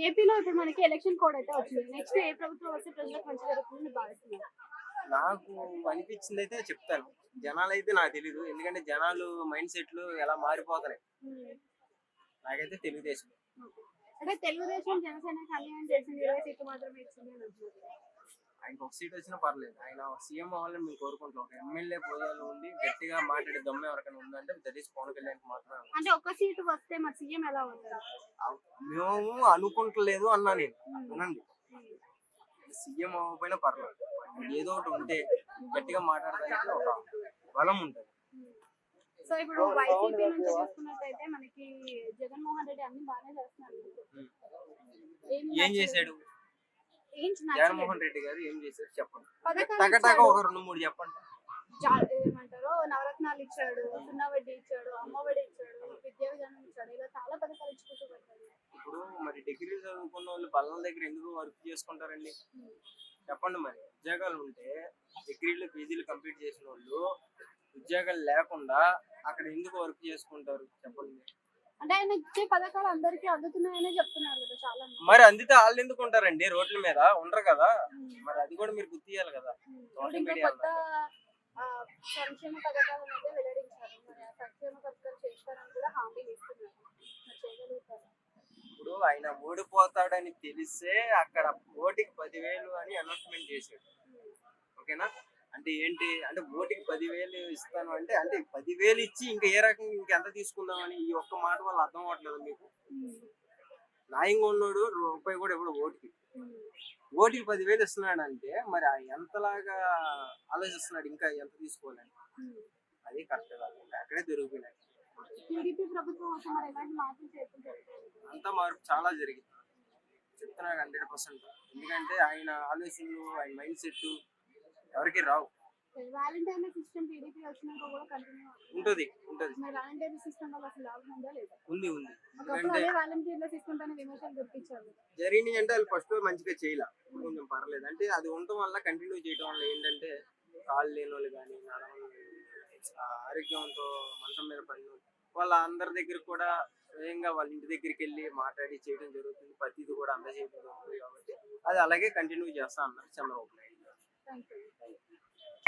ఏపీలో ఇప్పుడు మనకి ఎలక్షన్ కోడ్ అయితే వచ్చింది. నెక్స్ట్ ఏ ప్రభుత్వం వస్తే ప్రజలకు మంచి జరుగుతుందని భావిస్తున్నారు? నాకు అనిపించింది అయితే చెప్తాను. జనాలైతే నాకు తెలీదు. ఎందుకంటే జనాలు మైండ్ సెట్లు ఎలా మారిపోతున్నాయి. నాకైతే తెలుగుదేశం. అంటే తెలుగుదేశం జనసేనకి అన్యాయం చేసింది, 20 సీట్లు మాత్రమే ఇచ్చింది అని అంటున్నారు. ఆయనకు ఒక సీట్ వచ్చినా పర్లేదు. ఆయన సీఎం అవ్వాలని మేము కోరుకుంటాం. ఒక ఎమ్మెల్యే హోదాలో ఉండి గట్టిగా మాట్లాడే దమ్ము ఎవరికైనా ఉందంటే దట్ ఈస్ పవన్ కళ్యాణ్కి మాత్రమే ఉంది. అంటే ఒక్క సీటు వస్తే మరి సీఎం ఎలా ఉంటారు? మేము అనుకుంటలేదు అన్నా నేను. వినండి, సీఎం అవ్వకపోయినా పర్లేదు. ఏదో ఒకటి ఉంటే గట్టిగా మాట్లాడడానికి ఒక బలం ఉంటుంది. సో ఇప్పుడు వైసీపీ నుంచి చూసుకున్నట్టయితే మనకి జగన్మోహన్ రెడ్డి అన్ని బాగానే చేస్తున్నారు. ఏం చేశాడు జగన్మోహన్ రెడ్డి గారు? ఏం చేశారు చెప్పండి. పథకాలు తగటాక ఒక 2-3 చెప్పండి. ఏమంటారు, నవరత్నాలు ఇచ్చాడు, సున్నా వడ్డీ ఇచ్చాడు, అమ్మఒడి ఇచ్చాడు, విద్యా విధానం ఇచ్చాడు, ఇలా చాలా పథకాలు ఇచ్చుకుంటూ పడ్డాడు. ఇప్పుడు మరి డిగ్రీలు చదువుకున్న వాళ్ళు బల్లల దగ్గర ఎందుకు వర్క్ చేసుకుంటారండి? చెప్పండి. మరి ఉద్యోగాలు ఉంటే డిగ్రీలు పీజీలు కంప్లీట్ చేసిన వాళ్ళు ఉద్యోగాలు లేకుండా అక్కడ ఎందుకు వర్క్ చేసుకుంటారు చెప్పండి. అంటే ఆయన ఇచ్చే పథకాలు అందరికీ అందుతున్నాయనే చెప్తున్నారు కదా చాలా మంది. మరి అందితే వాళ్ళు ఎందుకు ఉంటారండి? రోడ్ల మీద ఉండరు కదా. మరి అది కూడా మీరు గుర్తియాలి కదా. సోషల్ మీడియా కొత్త సంక్షేమ పథకాలను అయితే వెల్లడించారు. మరి ఆ సంక్షేమ పథకాలు చేస్తారని కూడా హామీలు ఇస్తున్నారు. చేయగలుగుతారు. ఇప్పుడు ఆయన ఓడిపోతాడని తెలిసే అక్కడ ఓటికి 10,000 అని అనౌన్స్మెంట్ చేశాడు. ఓకేనా? అంటే ఏంటి అంటే ఓటికి 10,000 ఇస్తాను అంటే 10,000 ఇచ్చి ఇంకా ఏ రకంగా ఇంకెంత తీసుకుందామని ఈ ఒక్క మాట వల్ల అర్థం అవ్వట్లేదు మీకు. న్యాయంగా ఉన్నాడు రూపాయి కూడా ఇప్పుడు ఓటికి 10,000 ఇస్తున్నాడు అంటే మరి ఎంతలాగా ఆలోచిస్తున్నాడు, ఇంకా ఎంత తీసుకోవాలని. అది కరెక్ట్ కాదు. అక్కడే దొరికిపోయినాయి. అంతా మార్పు చాలా జరిగింది చెప్తున్నాడు 100%. ఎందుకంటే ఆయన ఆలోచనలు, ఆయన మైండ్ సెట్ ఎవరికి రావు. వాలంటీర్ల సిస్టమ్ టీడీపీ వచ్చినాక కూడా కంటిన్యూ ఉంటది. మరి వాలంటీర్ల సిస్టమ్ వల్ల అసలు లాభం ఉందా లేదా? ఉంది. ఎందుకంటే వాలంటీర్ల సిస్టమ్ పైన విమర్శలు దొరికించారు. జరిగినాయి అంటే వాళ్ళు ఫస్ట్ మంచిగా చేయలే, కొంచెం పర్లేదు. అంటే అది ఉండటం వల్ల కంటిన్యూ చేయడం వల్ల ఏంటంటే కాళ్ళు లేని వాళ్ళు కానీ ఆరోగ్యంతో మంచం మీద పడిన వాళ్ళ అందరి దగ్గర కూడా స్వయంగా వాళ్ళ ఇంటి దగ్గరికి వెళ్ళి మాట్లాడి చేయడం జరుగుతుంది. ప్రతిది కూడా అందజేయడం జరుగుతుంది. కాబట్టి అది అలాగే కంటిన్యూ చేస్తా అన్నారు చంద్రబాబు నాయుడు.